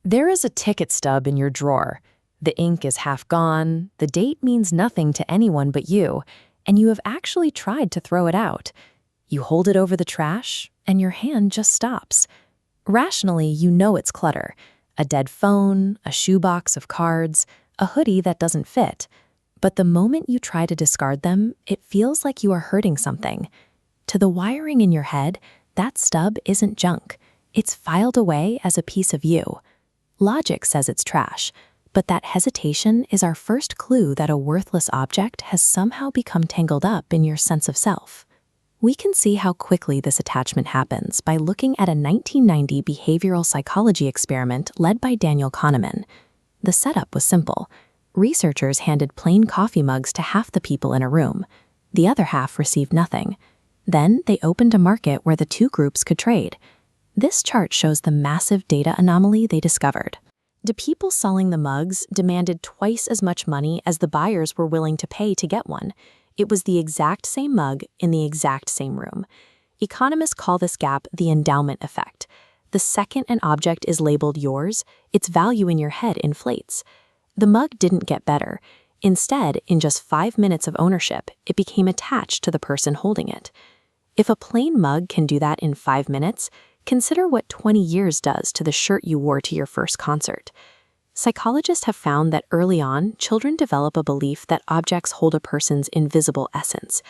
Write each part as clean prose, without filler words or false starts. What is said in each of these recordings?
There is a ticket stub in your drawer. The ink is half gone, the date means nothing to anyone but you, and you have actually tried to throw it out. You hold it over the trash, and your hand just stops. Rationally, you know it's clutter. A dead phone, a shoebox of cards, a hoodie that doesn't fit. But the moment you try to discard them, it feels like you are hurting something. To the wiring in your head, that stub isn't junk. It's filed away as a piece of you. Logic says it's trash, but that hesitation is our first clue that a worthless object has somehow become tangled up in your sense of self. We can see how quickly this attachment happens by looking at a 1990 behavioral psychology experiment led by Daniel Kahneman. The setup was simple. Researchers handed plain coffee mugs to half the people in a room. The other half received nothing. Then they opened a market where the two groups could trade. This chart shows the massive data anomaly they discovered. The people selling the mugs demanded twice as much money as the buyers were willing to pay to get one. It was the exact same mug in the exact same room. Economists call this gap the endowment effect. The second an object is labeled yours, its value in your head inflates. The mug didn't get better. Instead, in just 5 minutes of ownership, it became attached to the person holding it. If a plain mug can do that in 5 minutes, consider what 20 years does to the shirt you wore to your first concert. Psychologists have found that early on, children develop a belief that objects hold a person's invisible essence.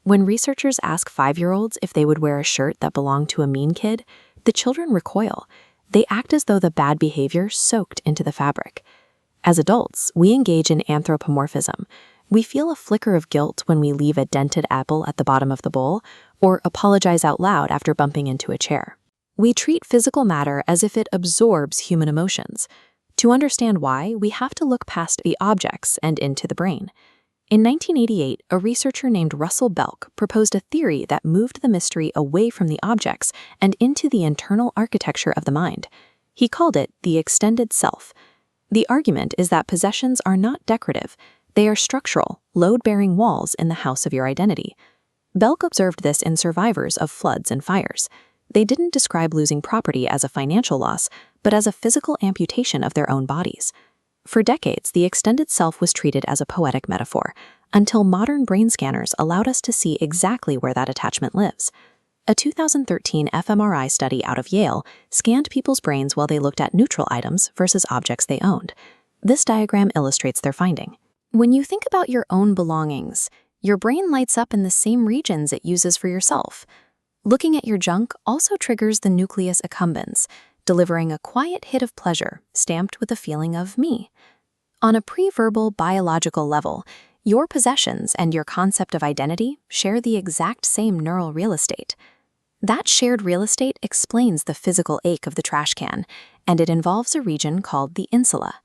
When researchers ask 5-year-olds if they would wear a shirt that belonged to a mean kid, the children recoil. They act as though the bad behavior soaked into the fabric. As adults, we engage in anthropomorphism. We feel a flicker of guilt when we leave a dented apple at the bottom of the bowl, or apologize out loud after bumping into a chair. We treat physical matter as if it absorbs human emotions. To understand why, we have to look past the objects and into the brain. In 1988, a researcher named Russell Belk proposed a theory that moved the mystery away from the objects and into the internal architecture of the mind. He called it the extended self. The argument is that possessions are not decorative. They are structural, load-bearing walls in the house of your identity. Belk observed this in survivors of floods and fires. They didn't describe losing property as a financial loss, but as a physical amputation of their own bodies. For decades, the extended self was treated as a poetic metaphor, until modern brain scanners allowed us to see exactly where that attachment lives. A 2013 fMRI study out of Yale scanned people's brains while they looked at neutral items versus objects they owned. This diagram illustrates their finding. When you think about your own belongings, your brain lights up in the same regions it uses for yourself. Looking at your junk also triggers the nucleus accumbens, delivering a quiet hit of pleasure stamped with a feeling of me. On a pre-verbal biological level, your possessions and your concept of identity share the exact same neural real estate. That shared real estate explains the physical ache of the trash can, and it involves a region called the insula.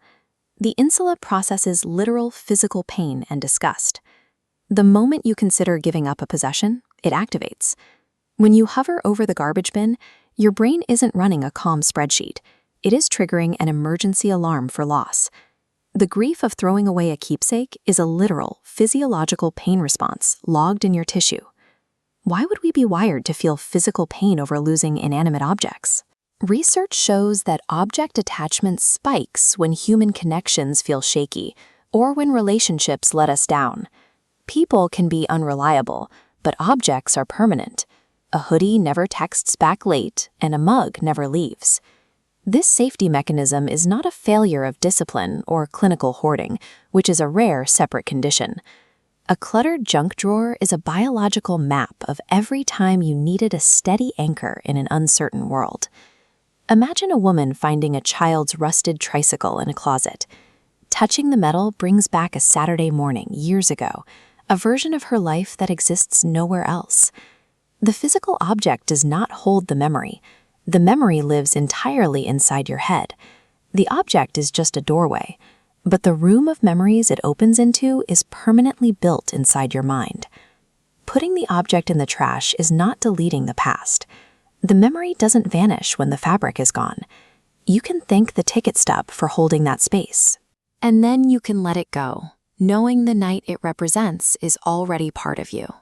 The insula processes literal physical pain and disgust. The moment you consider giving up a possession, it activates. When you hover over the garbage bin, your brain isn't running a calm spreadsheet. It is triggering an emergency alarm for loss. The grief of throwing away a keepsake is a literal, physiological pain response logged in your tissue. Why would we be wired to feel physical pain over losing inanimate objects? Research shows that object attachment spikes when human connections feel shaky or when relationships let us down. People can be unreliable, but objects are permanent. A hoodie never texts back late, and a mug never leaves. This safety mechanism is not a failure of discipline or clinical hoarding, which is a rare separate condition. A cluttered junk drawer is a biological map of every time you needed a steady anchor in an uncertain world. Imagine a woman finding a child's rusted tricycle in a closet. Touching the metal brings back a Saturday morning years ago, a version of her life that exists nowhere else. The physical object does not hold the memory. The memory lives entirely inside your head. The object is just a doorway, but the room of memories it opens into is permanently built inside your mind. Putting the object in the trash is not deleting the past. The memory doesn't vanish when the fabric is gone. You can thank the ticket stub for holding that space. And then you can let it go, knowing the night it represents is already part of you.